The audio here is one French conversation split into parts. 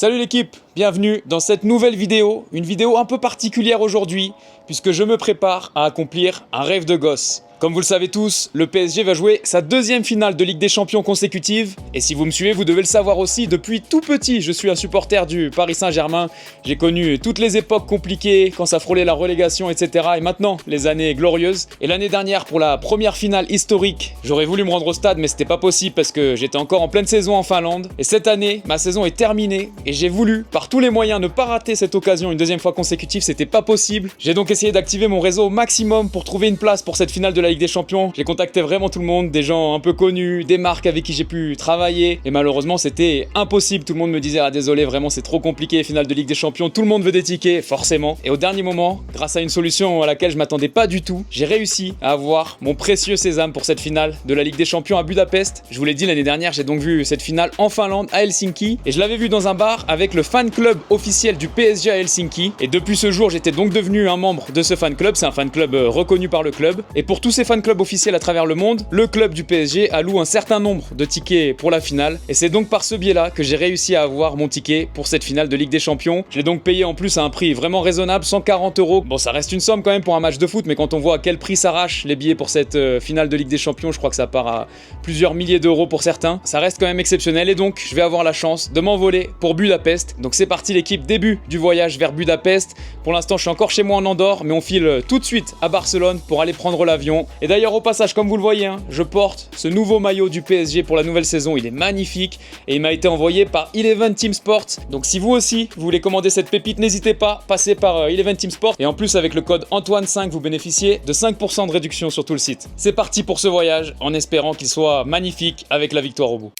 Salut l'équipe, bienvenue dans cette nouvelle vidéo, une vidéo un peu particulière aujourd'hui, puisque je me prépare à accomplir un rêve de gosse. Comme vous le savez tous, le PSG va jouer sa deuxième finale de Ligue des Champions consécutive, et si vous me suivez, vous devez le savoir aussi, depuis tout petit, je suis un supporter du Paris Saint-Germain. J'ai connu toutes les époques compliquées, quand ça frôlait la relégation, etc. Et maintenant, les années glorieuses. Et l'année dernière, pour la première finale historique, j'aurais voulu me rendre au stade, mais c'était pas possible parce que j'étais encore en pleine saison en Finlande. Et cette année, ma saison est terminée, et j'ai voulu, par tous les moyens, ne pas rater cette occasion une deuxième fois consécutive, c'était pas possible. J'ai donc essayé d'activer mon réseau au maximum pour trouver une place pour cette finale de la Ligue des Champions. J'ai contacté vraiment tout le monde, des gens un peu connus, des marques avec qui j'ai pu travailler, et malheureusement c'était impossible. Tout le monde me disait ah désolé, vraiment c'est trop compliqué, finale de Ligue des Champions, tout le monde veut des tickets, forcément. Et au dernier moment, grâce à une solution à laquelle je m'attendais pas du tout, j'ai réussi à avoir mon précieux sésame pour cette finale de la Ligue des Champions à Budapest. Je vous l'ai dit, l'année dernière, j'ai donc vu cette finale en Finlande, à Helsinki, et je l'avais vu dans un bar avec le fan club officiel du PSG à Helsinki. Et depuis ce jour, j'étais donc devenu un membre de ce fan club. C'est un fan club reconnu par le club. Et pour tous ces fan clubs officiels à travers le monde, le club du PSG alloue un certain nombre de tickets pour la finale. Et c'est donc par ce biais-là que j'ai réussi à avoir mon ticket pour cette finale de Ligue des Champions. Je l'ai donc payé en plus à un prix vraiment raisonnable, 140 €. Bon, ça reste une somme quand même pour un match de foot, mais quand on voit à quel prix s'arrachent les billets pour cette finale de Ligue des Champions, je crois que ça part à plusieurs milliers d'euros pour certains. Ça reste quand même exceptionnel, et donc je vais avoir la chance de m'envoler pour Budapest. Donc c'est parti l'équipe, début du voyage vers Budapest. Pour l'instant, je suis encore chez moi en Andorre, mais on file tout de suite à Barcelone pour aller prendre l'avion. Et d'ailleurs, au passage, comme vous le voyez, je porte ce nouveau maillot du PSG pour la nouvelle saison. Il est magnifique et il m'a été envoyé par Eleven Team Sport. Donc si vous aussi, vous voulez commander cette pépite, n'hésitez pas, passez par Eleven Team Sport. Et en plus, avec le code Antoine5, vous bénéficiez de 5% de réduction sur tout le site. C'est parti pour ce voyage, en espérant qu'il soit magnifique avec la victoire au bout.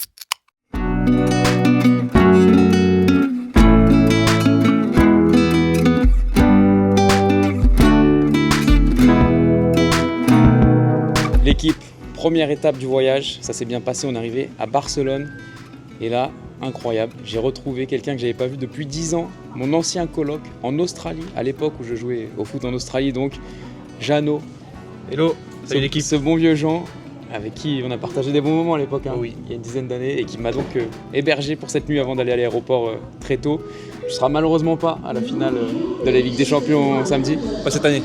L'équipe, première étape du voyage, ça s'est bien passé, on est arrivé à Barcelone. Et là, incroyable, j'ai retrouvé quelqu'un que j'avais pas vu depuis 10 ans, mon ancien coloc en Australie, à l'époque où je jouais au foot en Australie, donc Jeannot. Hello, salut l'équipe. Ce bon vieux Jean, avec qui on a partagé des bons moments à l'époque, hein, oui. Il y a une dizaine d'années, et qui m'a donc hébergé pour cette nuit avant d'aller à l'aéroport très tôt. Je serai malheureusement pas à la finale de la Ligue des Champions samedi. Pas cette année.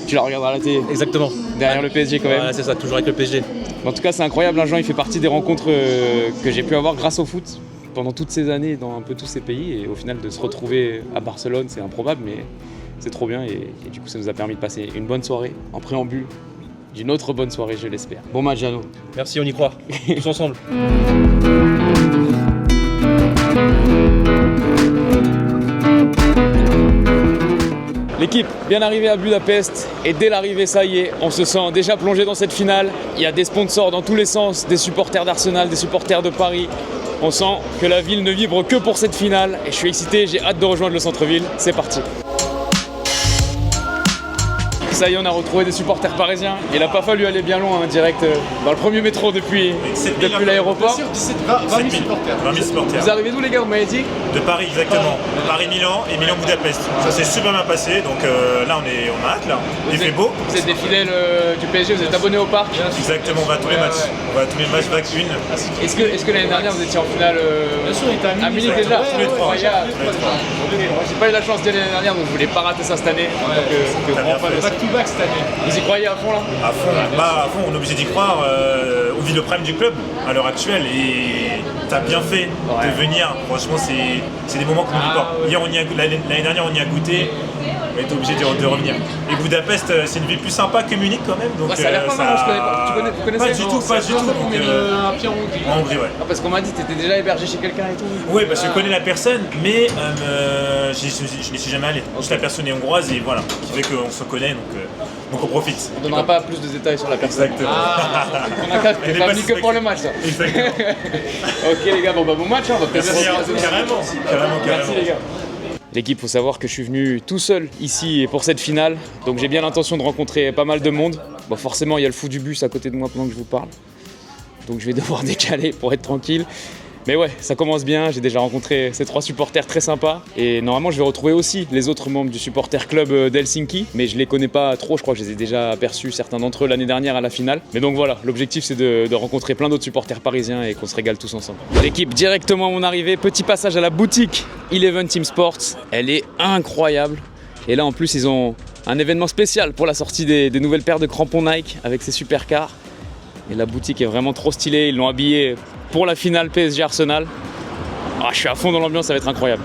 Tu la regarderas à la télé. Exactement. Derrière le PSG quand même. Voilà, c'est ça, toujours avec le PSG. En tout cas, c'est incroyable, hein, Jean, il fait partie des rencontres que j'ai pu avoir grâce au foot pendant toutes ces années dans un peu tous ces pays. Et au final, de se retrouver à Barcelone, c'est improbable, mais c'est trop bien. Et du coup, ça nous a permis de passer une bonne soirée en préambule d'une autre bonne soirée, je l'espère. Bon match, Jeannot. Merci, on y croit. Tous ensemble. L'équipe, bien arrivée à Budapest, et dès l'arrivée, ça y est, on se sent déjà plongé dans cette finale. Il y a des sponsors dans tous les sens, des supporters d'Arsenal, des supporters de Paris. On sent que la ville ne vibre que pour cette finale, et je suis excité, j'ai hâte de rejoindre le centre-ville. C'est parti. Ça y est, on a retrouvé des supporters parisiens. Il n'a pas fallu aller bien loin, hein, direct dans le premier métro depuis l'aéroport. 20 000 supporters. Vous arrivez d'où les gars, vous m'avez dit? De Paris, exactement. Paris-Milan et Milan-Budapest. Ça s'est super bien passé, donc là on a hâte là. Il fait beau. Vous êtes des fidèles du PSG, vous êtes abonnés au parc? Exactement, on va à tous les matchs. On va à tous les matchs, vague une. Est-ce que l'année dernière vous étiez en finale Bien sûr, il était à Munich déjà? Tous les trois. J'ai pas eu la chance d'y aller l'année dernière, donc je voulais pas rater ça cette année. Back cette année. Vous y croyez à fond là? À fond, on est obligé d'y croire. On vit le prime du club à l'heure actuelle et t'as bien fait de venir. Franchement, c'est des moments qu'on n'oublie pas. L'année dernière, on y a goûté. On était obligé de revenir. Et Budapest, c'est une ville plus sympa que Munich quand même. Donc, ça a l'air pas mal, je connais pas. Vous connaissez? Pas du tout. On met un pied en Hongrie. En Hongrie, ouais. Ah, parce qu'on m'a dit que t'étais déjà hébergé chez quelqu'un et tout. Oui, parce que je connais la personne, mais je n'y suis jamais allé. Juste la personne est hongroise et voilà, qui fait qu'on se connaît, donc on profite. On ne donnera pas plus de détails sur la personne. Exactement. On a capté, pas mis que pour le match ça. Exactement. Ok les gars, bon match, on va peut-être se reposer. Carrément. Merci les gars. L'équipe, faut savoir que je suis venu tout seul ici pour cette finale, donc j'ai bien l'intention de rencontrer pas mal de monde. Bon, forcément, il y a le fou du bus à côté de moi pendant que je vous parle, donc je vais devoir décaler pour être tranquille. Mais ouais, ça commence bien, j'ai déjà rencontré ces 3 supporters très sympas et normalement je vais retrouver aussi les autres membres du supporter club d'Helsinki, mais je les connais pas trop, je crois que je les ai déjà aperçus, certains d'entre eux l'année dernière à la finale. Mais donc voilà, l'objectif c'est de rencontrer plein d'autres supporters parisiens et qu'on se régale tous ensemble. L'équipe directement à mon arrivée, petit passage à la boutique Eleven Team Sports, elle est incroyable. Et là en plus ils ont un événement spécial pour la sortie des nouvelles paires de crampons Nike avec ces supercars. Et la boutique est vraiment trop stylée, ils l'ont habillé pour la finale PSG Arsenal. Ah, je suis à fond dans l'ambiance, ça va être incroyable.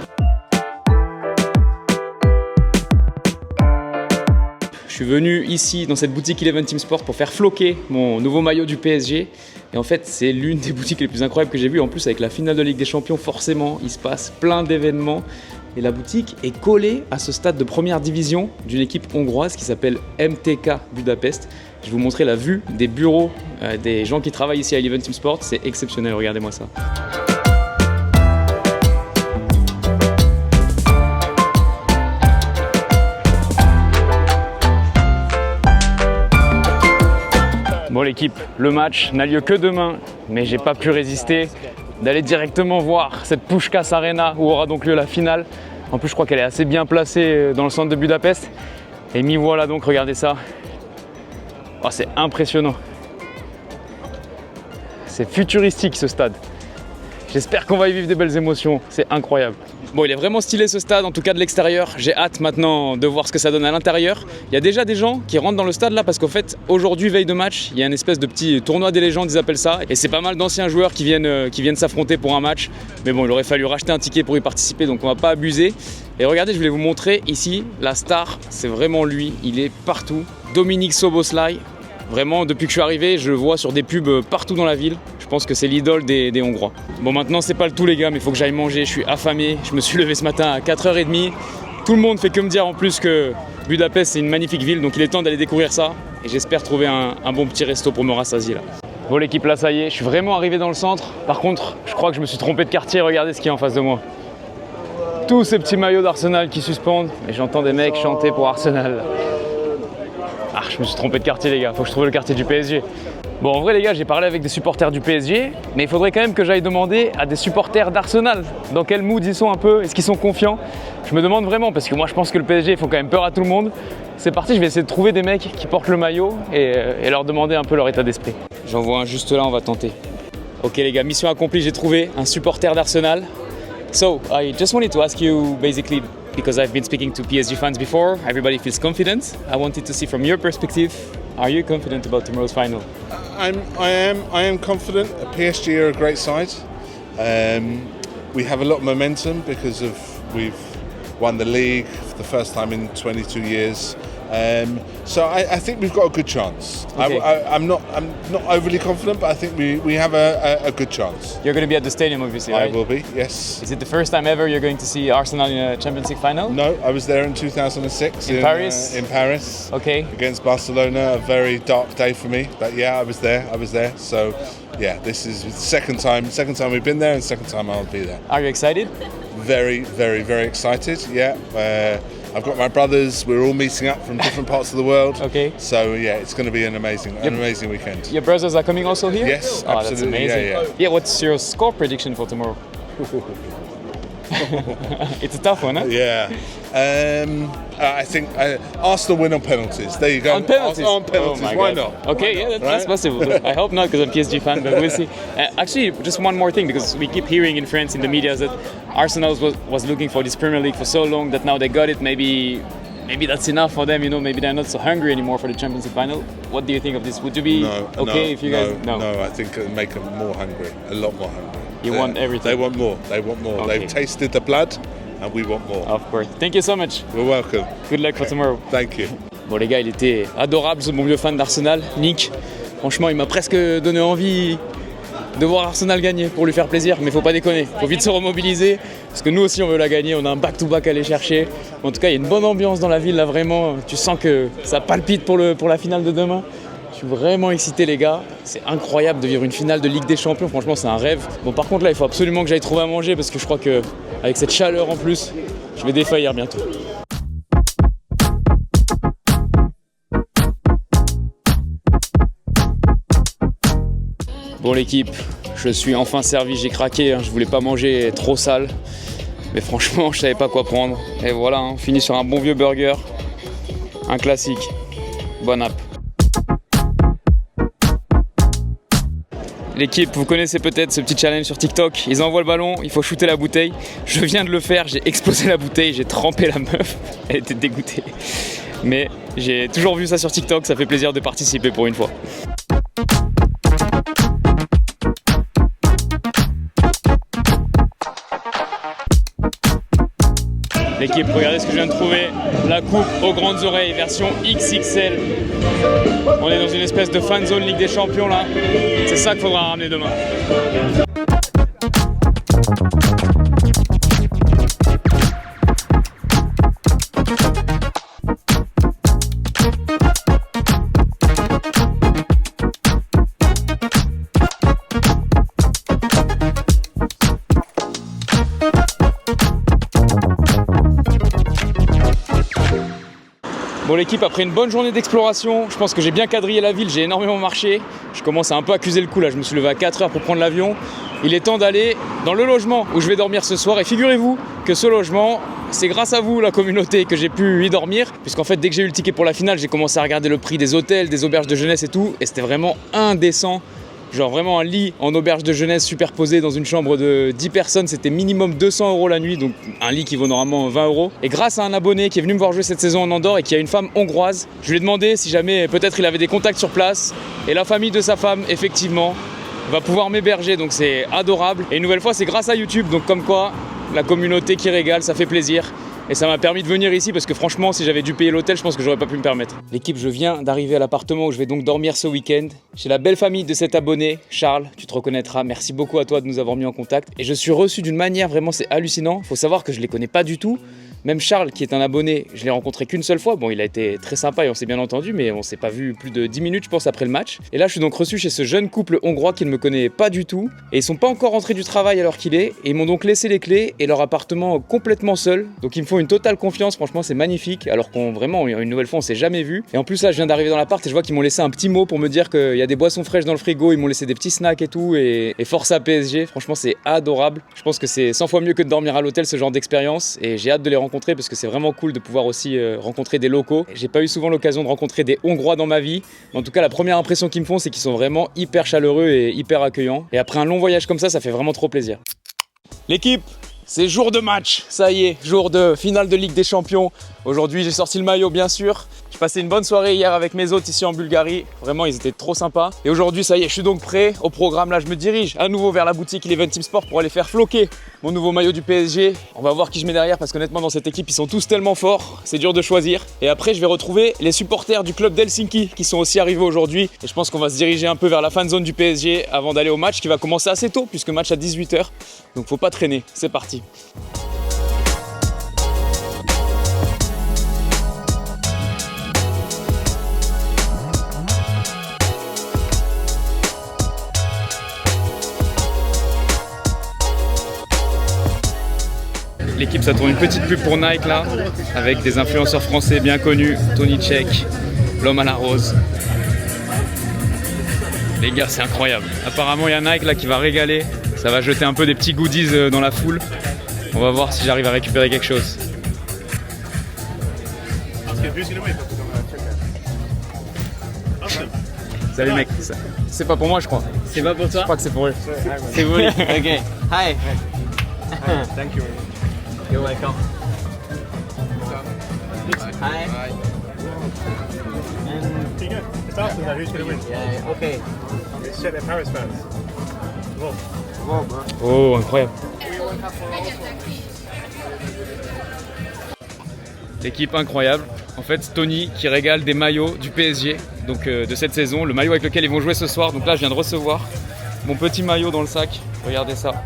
Je suis venu ici dans cette boutique Eleven Team Sport pour faire floquer mon nouveau maillot du PSG. Et en fait, c'est l'une des boutiques les plus incroyables que j'ai vues. En plus, avec la finale de Ligue des Champions, forcément, il se passe plein d'événements. Et la boutique est collée à ce stade de première division d'une équipe hongroise qui s'appelle MTK Budapest. Je vais vous montrer la vue des bureaux des gens qui travaillent ici à Eleven Team Sport. C'est exceptionnel, regardez-moi ça. Bon l'équipe, le match n'a lieu que demain, mais j'ai pas pu résister d'aller directement voir cette Puskás Arena où aura donc lieu la finale. En plus je crois qu'elle est assez bien placée dans le centre de Budapest. Et m'y voilà donc, regardez ça. Oh, c'est impressionnant. C'est futuristique ce stade. J'espère qu'on va y vivre des belles émotions, c'est incroyable. Bon, il est vraiment stylé ce stade, en tout cas de l'extérieur. J'ai hâte maintenant de voir ce que ça donne à l'intérieur. Il y a déjà des gens qui rentrent dans le stade là parce qu'en fait, aujourd'hui, veille de match, il y a une espèce de petit tournoi des légendes, ils appellent ça. Et c'est pas mal d'anciens joueurs qui viennent s'affronter pour un match. Mais bon, il aurait fallu racheter un ticket pour y participer, donc on va pas abuser. Et regardez, je voulais vous montrer ici, la star, c'est vraiment lui, il est partout. Dominik Szoboszlai. Vraiment, depuis que je suis arrivé, je le vois sur des pubs partout dans la ville. Je pense que c'est l'idole des Hongrois. Bon, maintenant, c'est pas le tout, les gars, mais il faut que j'aille manger. Je suis affamé. Je me suis levé ce matin à 4h30. Tout le monde fait que me dire en plus que Budapest, c'est une magnifique ville. Donc, il est temps d'aller découvrir ça. Et j'espère trouver un bon petit resto pour me rassasier là. Bon, l'équipe, là, ça y est. Je suis vraiment arrivé dans le centre. Par contre, je crois que je me suis trompé de quartier. Regardez ce qu'il y a en face de moi. Tous ces petits maillots d'Arsenal qui suspendent. Et j'entends des mecs chanter pour Arsenal. Ah, je me suis trompé de quartier, les gars. Faut que je trouve le quartier du PSG. Bon, en vrai, les gars, j'ai parlé avec des supporters du PSG, mais il faudrait quand même que j'aille demander à des supporters d'Arsenal dans quel mood ils sont un peu, est-ce qu'ils sont confiants. Je me demande vraiment, parce que moi, je pense que le PSG, ils font quand même peur à tout le monde. C'est parti, je vais essayer de trouver des mecs qui portent le maillot et leur demander un peu leur état d'esprit. J'en vois un juste là, on va tenter. Ok, les gars, mission accomplie, j'ai trouvé un supporter d'Arsenal. So, I just wanted to ask you, basically, because I've been speaking to PSG fans before, everybody feels confident. I wanted to see from your perspective, are you confident about tomorrow's final? I am confident. PSG are a great side. We have a lot of momentum because we've won the league for the first time in 22 years. So I think we've got a good chance. Okay. I'm not overly confident, but I think we have a good chance. You're going to be at the stadium, obviously, right? I will be, yes. Is it the first time ever you're going to see Arsenal in a Champions League final? No, I was there in 2006 In Paris? In Paris. Okay. Against Barcelona, a very dark day for me. But yeah, I was there. So yeah, this is the second time we've been there, and second time I'll be there. Are you excited? Very, very, very excited. Yeah. I've got my brothers. We're all meeting up from different parts of the world. Okay. So yeah, it's going to be an amazing weekend. Your brothers are coming also here? Yes, oh, absolutely. That's amazing. Yeah. Yeah, what's your score prediction for tomorrow? It's a tough one, huh? Yeah. I think Arsenal win on penalties. There you go. On penalties? On penalties. Oh my Why God. not? Okay, yeah, that's possible. I hope not, because I'm a PSG fan, but we'll see. Actually, just one more thing, because we keep hearing in France, in the media, that Arsenal was looking for this Premier League for so long that now they got it. Maybe that's enough for them, you know, maybe they're not so hungry anymore for the Champions League final. What do you think of this? Would you be if you guys... No, I think it'll make them more hungry, a lot more hungry. You want everything? They want more. Okay. They've tasted the blood and we want more. Of course. Thank you so much. You're welcome. Good luck for tomorrow. Thank you. Bon les gars, il était adorable ce bon vieux fan d'Arsenal, Nick. Franchement, il m'a presque donné envie de voir Arsenal gagner pour lui faire plaisir, mais faut pas déconner, faut vite se remobiliser parce que nous aussi on veut la gagner, on a un back-to-back à aller chercher. En tout cas, il y a une bonne ambiance dans la ville là, vraiment, tu sens que ça palpite pour la finale de demain. Je suis vraiment excité les gars, c'est incroyable de vivre une finale de Ligue des Champions, franchement c'est un rêve. Bon par contre là, il faut absolument que j'aille trouver à manger parce que je crois que avec cette chaleur en plus, je vais défaillir bientôt. Bon l'équipe, Je suis enfin servi, j'ai craqué, hein. Je voulais pas manger trop sale. Mais franchement, je savais pas quoi prendre. Et voilà, hein, on finit sur un bon vieux burger. Un classique. Bon app. L'équipe, vous connaissez peut-être ce petit challenge sur TikTok. Ils envoient le ballon, il faut shooter la bouteille. Je viens de le faire, j'ai explosé la bouteille, j'ai trempé la meuf. Elle était dégoûtée. Mais j'ai toujours vu ça sur TikTok, ça fait plaisir de participer pour une fois. L'équipe, regardez ce que je viens de trouver. La coupe aux grandes oreilles, version XXL. On est dans une espèce de fan zone Ligue des Champions là. C'est ça qu'il faudra ramener demain. Bon l'équipe, après une bonne journée d'exploration, je pense que j'ai bien quadrillé la ville, j'ai énormément marché. Je commence à un peu accuser le coup là, je me suis levé à 4 h pour prendre l'avion. Il est temps d'aller dans le logement où je vais dormir ce soir. Et figurez-vous que ce logement, c'est grâce à vous la communauté que j'ai pu y dormir. Puisqu'en fait dès que j'ai eu le ticket pour la finale, j'ai commencé à regarder le prix des hôtels, des auberges de jeunesse et tout. Et c'était vraiment indécent. Genre vraiment un lit en auberge de jeunesse superposé dans une chambre de 10 personnes, c'était minimum 200 € la nuit, donc un lit qui vaut normalement 20 €. Et grâce à un abonné qui est venu me voir jouer cette saison en Andorre et qui a une femme hongroise, je lui ai demandé si jamais peut-être il avait des contacts sur place. Et la famille de sa femme, effectivement, va pouvoir m'héberger, donc c'est adorable. Et une nouvelle fois, c'est grâce à YouTube, donc comme quoi, la communauté qui régale, ça fait plaisir. Et ça m'a permis de venir ici parce que franchement, si j'avais dû payer l'hôtel, je pense que j'aurais pas pu me permettre. L'équipe, je viens d'arriver à l'appartement où je vais donc dormir ce week-end. Chez la belle famille de cet abonné, Charles, tu te reconnaîtras. Merci beaucoup à toi de nous avoir mis en contact. Et je suis reçu d'une manière, vraiment, c'est hallucinant. Faut savoir que je les connais pas du tout. Même Charles, qui est un abonné, je l'ai rencontré qu'une seule fois. Bon, il a été très sympa et on s'est bien entendu, mais on s'est pas vu plus de 10 minutes, je pense, après le match. Et là, je suis donc reçu chez ce jeune couple hongrois qui ne me connaît pas du tout. Et ils sont pas encore rentrés du travail à l'heure qu'il est. Et ils m'ont donc laissé les clés et leur appartement complètement seul. Donc ils me font une totale confiance, franchement, c'est magnifique. Alors qu'on vraiment, une nouvelle fois, on s'est jamais vu. Et en plus, là, je viens d'arriver dans l'appart et je vois qu'ils m'ont laissé un petit mot pour me dire qu'il y a des boissons fraîches dans le frigo. Ils m'ont laissé des petits snacks et tout. Et force à PSG, franchement, c'est adorable. Je pense que c'est 100 fois mieux que de dormir à l'hôtel, ce genre d'expérience. Et j'ai hâte de les rencontrer parce que c'est vraiment cool de pouvoir aussi rencontrer des locaux. J'ai pas eu souvent l'occasion de rencontrer des Hongrois dans ma vie. Mais en tout cas, la première impression qu'ils me font, c'est qu'ils sont vraiment hyper chaleureux et hyper accueillants. Et après un long voyage comme ça fait vraiment trop plaisir. L'équipe, c'est jour de match. Ça y est, jour de finale de Ligue des Champions. Aujourd'hui, j'ai sorti le maillot, bien sûr. J'ai passé une bonne soirée hier avec mes hôtes ici en Bulgarie. Vraiment, ils étaient trop sympas. Et aujourd'hui, ça y est, je suis donc prêt. Au programme, là, je me dirige à nouveau vers la boutique Eleven Team Sport pour aller faire floquer mon nouveau maillot du PSG. On va voir qui je mets derrière parce qu'honnêtement, dans cette équipe, ils sont tous tellement forts. C'est dur de choisir. Et après, je vais retrouver les supporters du club d'Helsinki qui sont aussi arrivés aujourd'hui. Et je pense qu'on va se diriger un peu vers la fan zone du PSG avant d'aller au match qui va commencer assez tôt puisque match à 18 h. Donc, faut pas traîner. C'est parti. L'équipe, ça tourne une petite pub pour Nike là, avec des influenceurs français bien connus, Tony Tchèque, l'homme à la rose. Les gars, c'est incroyable. Apparemment, il y a Nike là qui va régaler. Ça va jeter un peu des petits goodies dans la foule. On va voir si j'arrive à récupérer quelque chose. Salut mec, c'est pas pour moi je crois. C'est pas pour toi? Je crois que c'est pour eux. C'est vous? Ok. Hi. Thank you. You're welcome. Hi. Pretty good. It's after that. Who's going to win? Yeah, okay. Let's check their Paris fans. Oh, incroyable. L'équipe incroyable. En fait, Tony qui régale des maillots du PSG, donc de cette saison, le maillot avec lequel ils vont jouer ce soir. Donc là, je viens de recevoir mon petit maillot dans le sac. Regardez ça.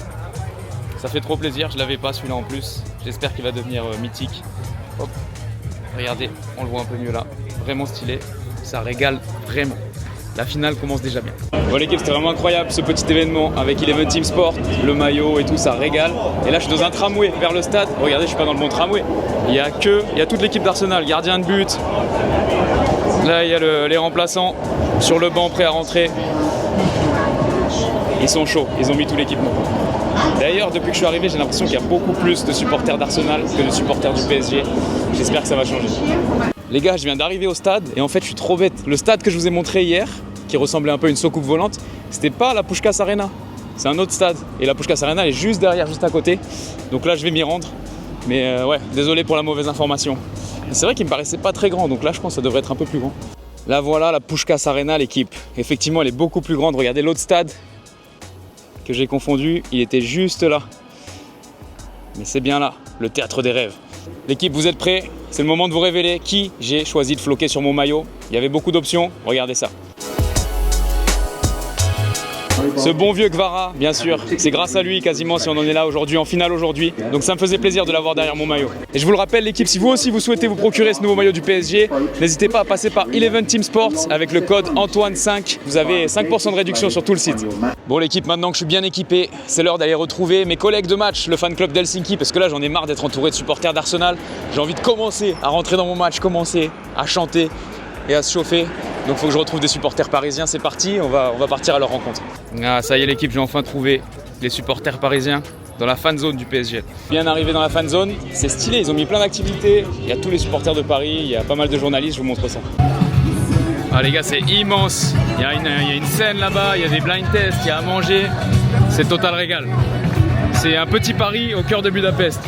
Ça fait trop plaisir, je l'avais pas celui-là en plus. J'espère qu'il va devenir mythique. Hop. Regardez, on le voit un peu mieux là. Vraiment stylé, ça régale vraiment. La finale commence déjà bien. Bon l'équipe, c'était vraiment incroyable ce petit événement avec Eleven Team Sport, le maillot et tout, ça régale. Et là je suis dans un tramway vers le stade. Regardez, je suis pas dans le bon tramway. Il y a toute l'équipe d'Arsenal, gardien de but. Là il y a les remplaçants sur le banc prêts à rentrer. Ils sont chauds, ils ont mis tout l'équipement. D'ailleurs, depuis que je suis arrivé, j'ai l'impression qu'il y a beaucoup plus de supporters d'Arsenal que de supporters du PSG. J'espère que ça va changer. Les gars, je viens d'arriver au stade et en fait, je suis trop bête. Le stade que je vous ai montré hier, qui ressemblait un peu à une soucoupe volante, c'était pas la Puskás Arena. C'est un autre stade. Et la Puskás Arena est juste derrière, juste à côté. Donc là, je vais m'y rendre. Mais ouais, désolé pour la mauvaise information. C'est vrai qu'il me paraissait pas très grand, donc là, je pense que ça devrait être un peu plus grand. Là, voilà la Puskás Arena, l'équipe. Effectivement, elle est beaucoup plus grande. Regardez l'autre stade que j'ai confondu, il était juste là. Mais c'est bien là, le théâtre des rêves. L'équipe, vous êtes prêts? C'est le moment de vous révéler qui j'ai choisi de floquer sur mon maillot. Il y avait beaucoup d'options, regardez ça. Ce bon vieux Kvara, bien sûr, c'est grâce à lui quasiment si on en est là aujourd'hui, en finale aujourd'hui. Donc ça me faisait plaisir de l'avoir derrière mon maillot. Et je vous le rappelle l'équipe, si vous aussi vous souhaitez vous procurer ce nouveau maillot du PSG, n'hésitez pas à passer par Eleven Team Sports avec le code Antoine5. Vous avez 5% de réduction sur tout le site. Bon l'équipe, maintenant que je suis bien équipé, c'est l'heure d'aller retrouver mes collègues de match, le fan club d'Helsinki, parce que là j'en ai marre d'être entouré de supporters d'Arsenal. J'ai envie de commencer à rentrer dans mon match, commencer à chanter et à se chauffer. Donc il faut que je retrouve des supporters parisiens, c'est parti, on va partir à leur rencontre. Ah ça y est l'équipe, j'ai enfin trouvé les supporters parisiens dans la fan zone du PSG. Bien arrivé dans la fan zone, c'est stylé, ils ont mis plein d'activités, il y a tous les supporters de Paris, il y a pas mal de journalistes, je vous montre ça. Ah les gars, c'est immense, il y a une scène là-bas, il y a des blind tests, il y a à manger, c'est total régal. C'est un petit Paris au cœur de Budapest.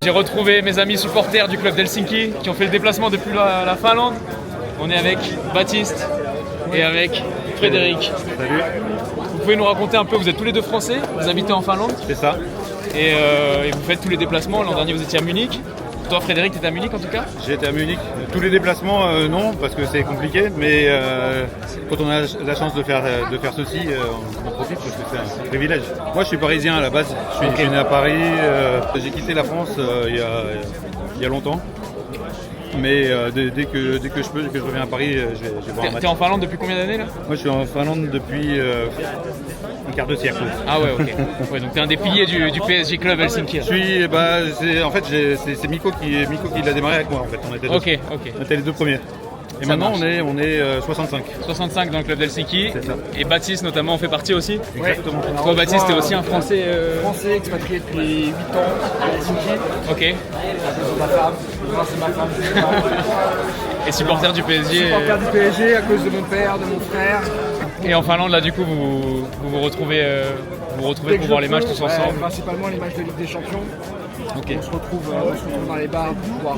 J'ai retrouvé mes amis supporters du club d'Helsinki qui ont fait le déplacement depuis la Finlande. On est avec Baptiste et avec Frédéric. Salut. Vous pouvez nous raconter un peu, vous êtes tous les deux français, vous habitez en Finlande C'est ça. et vous faites tous les déplacements. L'an dernier vous étiez à Munich. Toi Frédéric, tu étais à Munich en tout cas? J'ai été à Munich. Tous les déplacements, non, parce que c'est compliqué, mais quand on a la chance de faire ceci, on en profite parce que c'est un privilège. Moi, je suis parisien à la base. Je suis né à Paris. J'ai quitté la France il y a longtemps. Mais dès que je peux, que je reviens à Paris, je vais voir un match. T'es en Finlande depuis combien d'années là? Moi, je suis en Finlande depuis un quart de siècle. Ah ouais, ok. Ouais, donc t'es un des piliers du PSG Club Helsinki. Je suis, en fait, c'est Miko qui l'a démarré avec moi. En fait, on était deux. On était les deux premiers. Et Ça maintenant, marche. on est 65. 65 dans le club d'Helsinki. C'est ça. Et Baptiste notamment en fait partie aussi. Exactement. Toi Baptiste, t'es aussi un Français. Français, expatrié depuis 8 ans à Helsinki, Ok. à cause de ma femme. Moi, c'est ma femme. Et supporter du PSG. Supporter du PSG à cause de mon père, de mon frère. Et en Finlande là du coup vous retrouvez Dès pour que voir je les matchs peux, tous ensemble. Principalement les matchs de Ligue des Champions. Ok. On se retrouve dans les bars pour pouvoir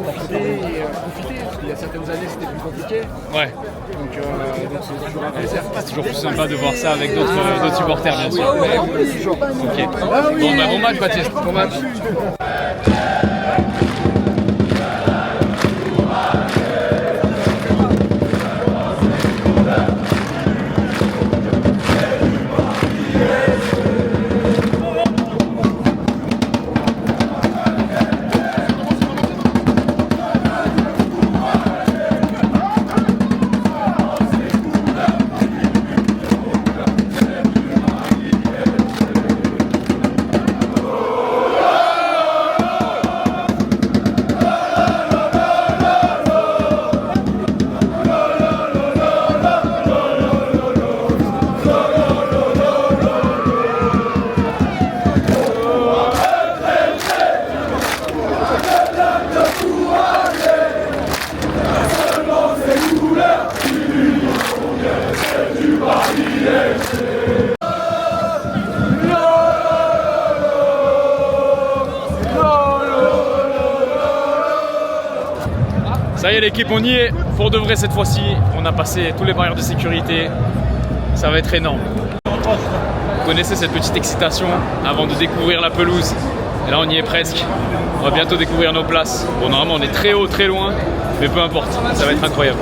profiter et profiter. Parce qu'il y a certaines années c'était plus compliqué. Ouais. Donc c'est toujours un plaisir. C'est toujours plus sympa de voir ça avec d'autres supporters bien sûr. Toujours. Ok. Bon bah bon match Baptiste. Bon match. Ça y est l'équipe, on y est pour de vrai cette fois-ci. On a passé tous les barrières de sécurité. Ça va être énorme. Vous connaissez cette petite excitation avant de découvrir la pelouse. Et là on y est presque. On va bientôt découvrir nos places. Bon, normalement on est très haut, très loin, mais peu importe, ça va être incroyable.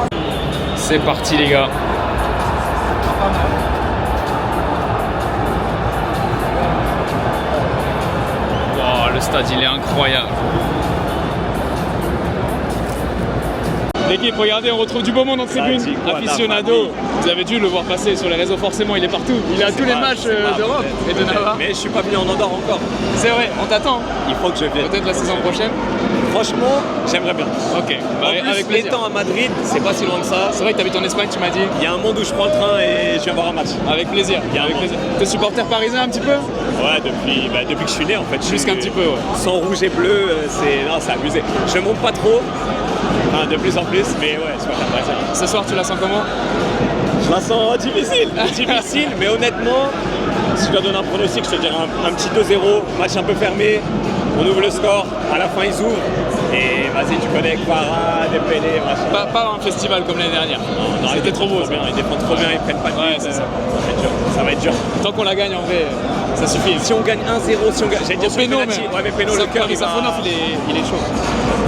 C'est parti les gars. Wow, le stade il est incroyable. L'équipe, regardez, on retrouve du beau monde en tribune. Aficionado, vous avez dû le voir passer sur les réseaux, forcément, il est partout. Il est à tous les matchs d'Europe et de Navarre. Mais je suis pas venu en Andorre encore. C'est vrai, on t'attend. Il faut que je vienne. Peut-être la saison prochaine. Franchement, j'aimerais bien. Ok, bah, En plus, avec plaisir. étant à Madrid, c'est pas si loin que ça. C'est vrai que t'habites en Espagne, tu m'as dit. Il y a un monde où je prends le train et je viens voir un match. Avec plaisir. Avec plaisir. T'es supporter parisien un petit peu? Ouais, depuis que je suis né en fait. Plus qu'un petit peu, ouais. Sans rouge et bleu, c'est abusé. Je monte pas trop, enfin, de plus en plus, mais ouais, c'est pas parisien. Ce soir, tu la sens comment? Je la sens difficile, mais honnêtement, si je dois donner un pronostic, je te dirais un petit 2-0, match un peu fermé, on ouvre le score, à la fin ils ouvrent, et vas-y, tu connais Kvara, Dembélé, machin. Pas un festival comme l'année dernière. Non, c'était trop beau. Bien, ils défendent trop bien, ils prennent pas de Ouais, but, c'est ça. Ça va être dur. Tant qu'on la gagne, en vrai, ça suffit. Si on gagne 1-0, si on gagne, j'allais dire sur Péno, penalty, mais ouais, mais Péno, le cœur, il va... Safonov, il est chaud.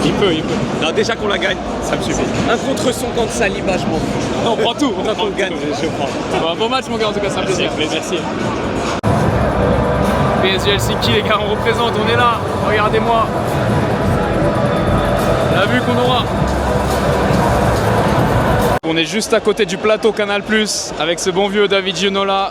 Il peut. Non, déjà qu'on la gagne, ça me suffit. Un contre son camp de Saliba, je m'en fous. Non, on prend tout. On gagne, je prends. Bon, bon match mon gars, en tout cas c'est un plaisir. Merci. PSG Helsinki les gars, on représente, on est là, regardez-moi. La vue qu'on aura. On est juste à côté du plateau Canal+, avec ce bon vieux David Ginola.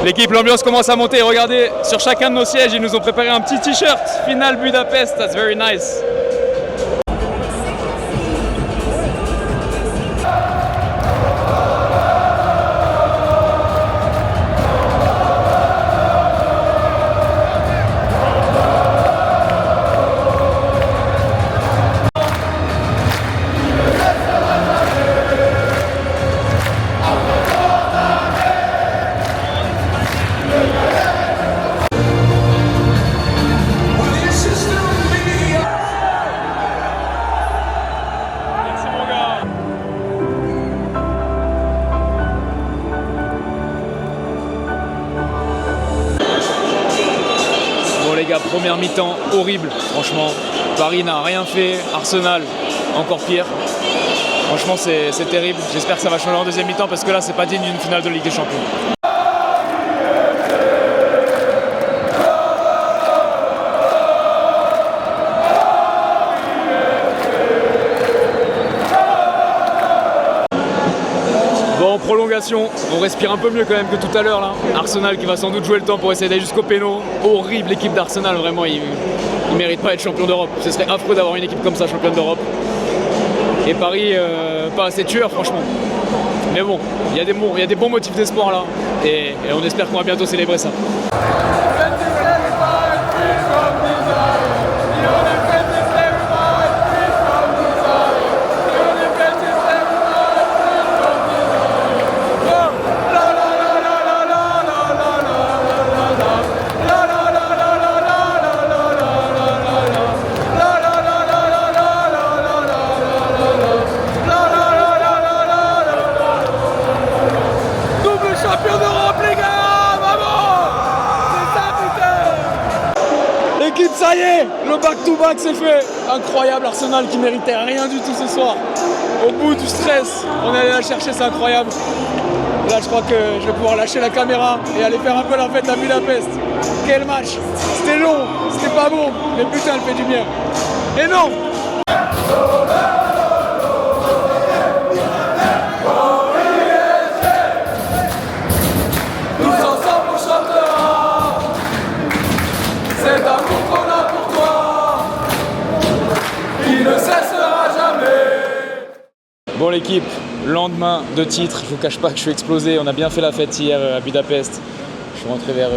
L'équipe, l'ambiance commence à monter, regardez, sur chacun de nos sièges, ils nous ont préparé un petit t-shirt. Final Budapest, that's very nice. Bon les gars, première mi-temps horrible, franchement. Paris n'a rien fait, Arsenal encore pire. Franchement c'est terrible, j'espère que ça va changer en deuxième mi-temps parce que là c'est pas digne d'une finale de Ligue des Champions. Bon, prolongation, on respire un peu mieux quand même que tout à l'heure là. Arsenal qui va sans doute jouer le temps pour essayer d'aller jusqu'au péno. Horrible l'équipe d'Arsenal, vraiment, ils méritent pas d'être champion d'Europe. Ce serait affreux d'avoir une équipe comme ça championne d'Europe. Et Paris, pas assez tueur franchement. Mais bon, il y a des bons motifs d'espoir là. Et on espère qu'on va bientôt célébrer ça. Ça y est, le back-to-back c'est fait. Incroyable, Arsenal qui méritait rien du tout ce soir. Au bout du stress, on est allé la chercher, c'est incroyable. Là je crois que je vais pouvoir lâcher la caméra et aller faire un peu la fête à Budapest. Quel match. C'était long, c'était pas bon, mais putain elle fait du bien. Et non. Bon l'équipe, lendemain de titre, je vous cache pas que je suis explosé, on a bien fait la fête hier à Budapest. Je suis rentré vers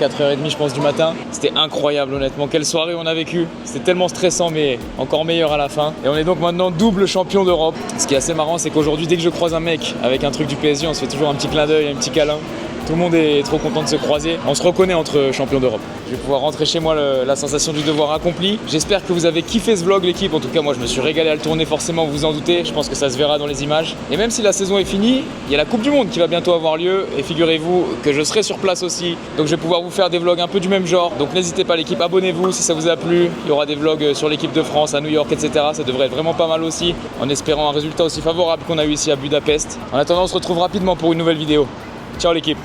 4h30 je pense du matin. C'était incroyable honnêtement, quelle soirée on a vécu. C'était tellement stressant mais encore meilleur à la fin. Et on est donc maintenant double champion d'Europe. Ce qui est assez marrant c'est qu'aujourd'hui dès que je croise un mec avec un truc du PSG, on se fait toujours un petit clin d'œil, un petit câlin. Tout le monde est trop content de se croiser. On se reconnaît entre champions d'Europe. Je vais pouvoir rentrer chez moi la sensation du devoir accompli. J'espère que vous avez kiffé ce vlog, l'équipe. En tout cas, moi, je me suis régalé à le tourner, forcément, vous vous en doutez. Je pense que ça se verra dans les images. Et même si la saison est finie, il y a la Coupe du Monde qui va bientôt avoir lieu. Et figurez-vous que je serai sur place aussi. Donc, je vais pouvoir vous faire des vlogs un peu du même genre. Donc, n'hésitez pas, l'équipe, abonnez-vous si ça vous a plu. Il y aura des vlogs sur l'équipe de France, à New York, etc. Ça devrait être vraiment pas mal aussi, en espérant un résultat aussi favorable qu'on a eu ici à Budapest. En attendant, on se retrouve rapidement pour une nouvelle vidéo. Ciao l'équipe!